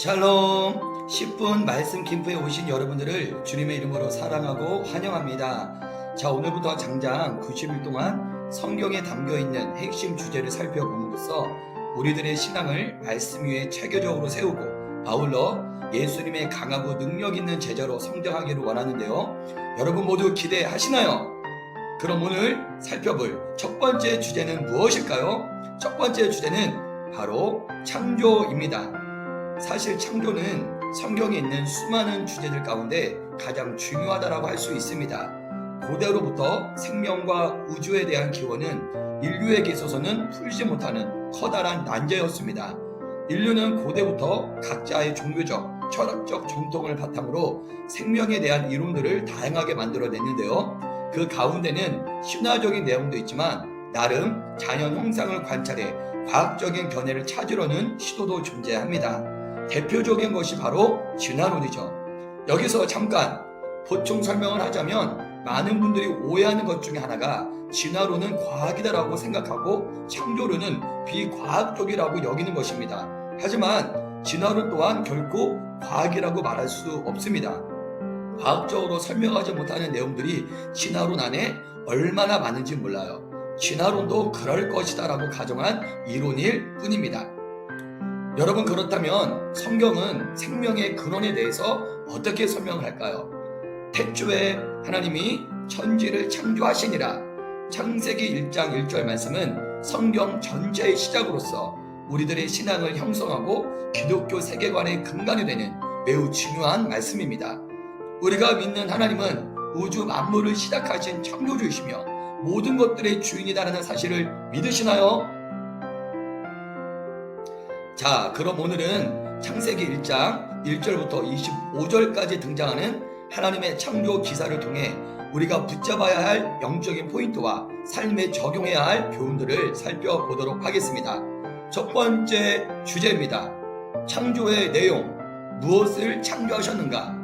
샬롬 10분 말씀 캠프에 오신 여러분들을 주님의 이름으로 사랑하고 환영합니다. 자, 오늘부터 장장 90일 동안 성경에 담겨있는 핵심 주제를 살펴봄으로써 우리들의 신앙을 말씀 위에 체계적으로 세우고 아울러 예수님의 강하고 능력 있는 제자로 성장하기를 원하는데요. 여러분 모두 기대하시나요? 그럼 오늘 살펴볼 첫 번째 주제는 무엇일까요? 첫 번째 주제는 바로 창조입니다. 사실 창조는 성경에 있는 수많은 주제들 가운데 가장 중요하다고 할 수 있습니다. 고대로부터 생명과 우주에 대한 기원은 인류에게 있어서는 풀지 못하는 커다란 난제였습니다. 인류는 고대부터 각자의 종교적, 철학적 정통을 바탕으로 생명에 대한 이론들을 다양하게 만들어냈는데요. 그 가운데는 신화적인 내용도 있지만 나름 자연 형상을 관찰해 과학적인 견해를 찾으려는 시도도 존재합니다. 대표적인 것이 바로 진화론이죠. 여기서 잠깐 보충 설명을 하자면 많은 분들이 오해하는 것 중에 하나가 진화론은 과학이다라고 생각하고 창조론은 비과학적이라고 여기는 것입니다. 하지만 진화론 또한 결코 과학이라고 말할 수 없습니다. 과학적으로 설명하지 못하는 내용들이 진화론 안에 얼마나 많은지 몰라요. 진화론도 그럴 것이다 라고 가정한 이론일 뿐입니다. 여러분, 그렇다면 성경은 생명의 근원에 대해서 어떻게 설명을 할까요? 태초에 하나님이 천지를 창조하시니라. 창세기 1장 1절 말씀은 성경 전체의 시작으로서 우리들의 신앙을 형성하고 기독교 세계관의 근간이 되는 매우 중요한 말씀입니다. 우리가 믿는 하나님은 우주 만물을 시작하신 창조주이시며 모든 것들의 주인이라는 사실을 믿으시나요? 자, 그럼 오늘은 창세기 1장 1절부터 25절까지 등장하는 하나님의 창조 기사를 통해 우리가 붙잡아야 할 영적인 포인트와 삶에 적용해야 할 교훈들을 살펴보도록 하겠습니다. 첫 번째 주제입니다. 창조의 내용, 무엇을 창조하셨는가?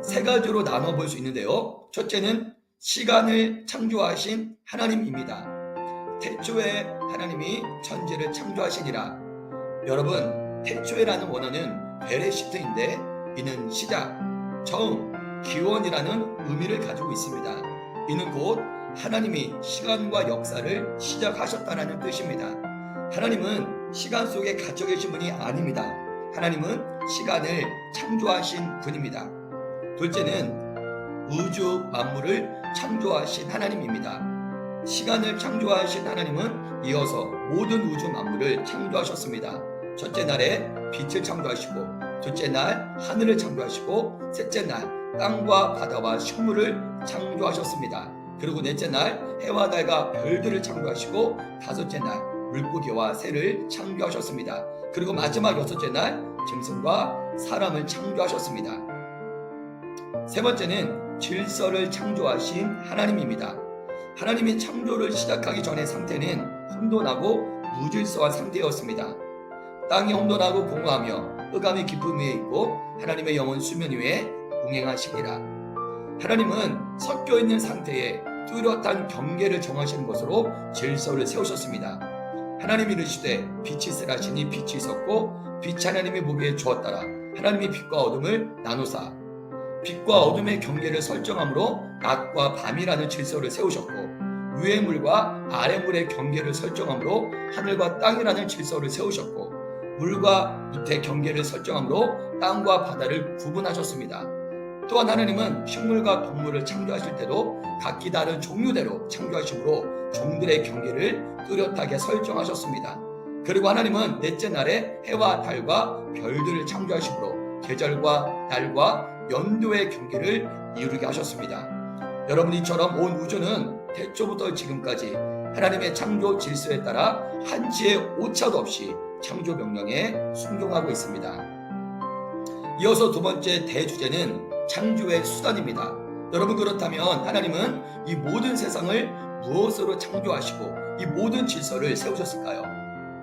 세 가지로 나눠볼 수 있는데요. 첫째는 시간을 창조하신 하나님입니다. 태초에 하나님이 천지를 창조하시니라. 여러분, 태초에라는 원어는 베레시트인데 이는 시작, 처음, 기원이라는 의미를 가지고 있습니다. 이는 곧 하나님이 시간과 역사를 시작하셨다는 뜻입니다. 하나님은 시간 속에 갇혀 계신 분이 아닙니다. 하나님은 시간을 창조하신 분입니다. 둘째는 우주 만물을 창조하신 하나님입니다. 시간을 창조하신 하나님은 이어서 모든 우주 만물을 창조하셨습니다. 첫째 날에 빛을 창조하시고, 둘째 날 하늘을 창조하시고, 셋째 날 땅과 바다와 식물을 창조하셨습니다. 그리고 넷째 날 해와 달과 별들을 창조하시고, 다섯째 날 물고기와 새를 창조하셨습니다. 그리고 마지막 여섯째 날 짐승과 사람을 창조하셨습니다. 세 번째는 질서를 창조하신 하나님입니다. 하나님이 창조를 시작하기 전의 상태는 혼돈하고 무질서한 상태였습니다. 땅이 혼돈하고 공허하며 흑암이 깊음 위에 있고 하나님의 영은 수면 위에 운행하시니라. 하나님은 섞여 있는 상태에 뚜렷한 경계를 정하시는 것으로 질서를 세우셨습니다. 하나님이 이르시되 빛이 있으라 하시니 빛이 있었고, 빛이 하나님이 보기에 좋았더라. 하나님이 빛과 어둠을 나누사 빛과 어둠의 경계를 설정함으로 낮과 밤이라는 질서를 세우셨고, 위의 물과 아래 물의 경계를 설정함으로 하늘과 땅이라는 질서를 세우셨고, 물과 밑의 경계를 설정함으로 땅과 바다를 구분하셨습니다. 또한 하나님은 식물과 동물을 창조하실 때도 각기 다른 종류대로 창조하심으로 종들의 경계를 뚜렷하게 설정하셨습니다. 그리고 하나님은 넷째 날에 해와 달과 별들을 창조하심으로 계절과 달과 연도의 경계를 이루게 하셨습니다. 여러분, 이처럼 온 우주는 태초부터 지금까지 하나님의 창조 질서에 따라 한치의 오차도 없이 창조 명령에 순종하고 있습니다. 이어서 두 번째 대주제는 창조의 수단입니다. 여러분, 그렇다면 하나님은 이 모든 세상을 무엇으로 창조하시고 이 모든 질서를 세우셨을까요?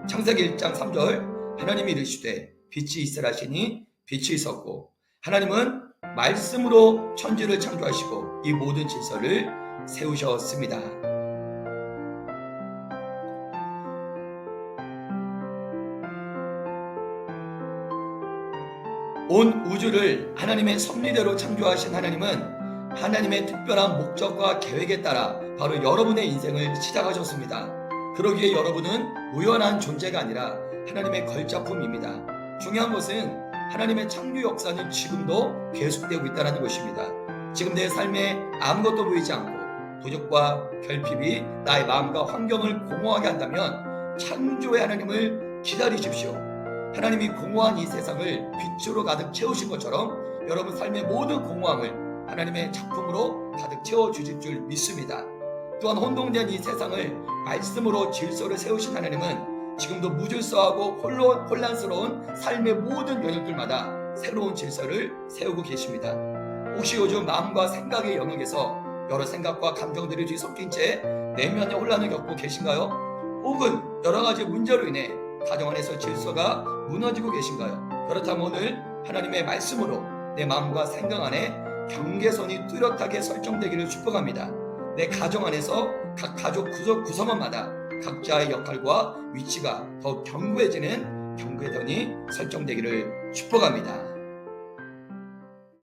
창세기 1장 3절, 하나님이 이르시되 빛이 있으라 하시니 빛이 있었고, 하나님은 말씀으로 천지를 창조하시고 이 모든 질서를 세우셨습니다. 온 우주를 하나님의 섭리대로 창조하신 하나님은 하나님의 특별한 목적과 계획에 따라 바로 여러분의 인생을 시작하셨습니다. 그러기에 여러분은 우연한 존재가 아니라 하나님의 걸작품입니다. 중요한 것은 하나님의 창조 역사는 지금도 계속되고 있다는 것입니다. 지금 내 삶에 아무것도 보이지 않고 부족과 결핍이 나의 마음과 환경을 공허하게 한다면 창조의 하나님을 기다리십시오. 하나님이 공허한 이 세상을 빛으로 가득 채우신 것처럼 여러분 삶의 모든 공허함을 하나님의 작품으로 가득 채워주실 줄 믿습니다. 또한 혼동된 이 세상을 말씀으로 질서를 세우신 하나님은 지금도 무질서하고 혼란스러운 삶의 모든 영역들마다 새로운 질서를 세우고 계십니다. 혹시 요즘 마음과 생각의 영역에서 여러 생각과 감정들이 뒤섞인 채 내면의 혼란을 겪고 계신가요? 혹은 여러 가지 문제로 인해 가정 안에서 질서가 무너지고 계신가요? 그렇다면 오늘 하나님의 말씀으로 내 마음과 생각 안에 경계선이 뚜렷하게 설정되기를 축복합니다. 내 가정 안에서 각 가족 구성원마다 각자의 역할과 위치가 더 견고해지는 경계선이 설정되기를 축복합니다.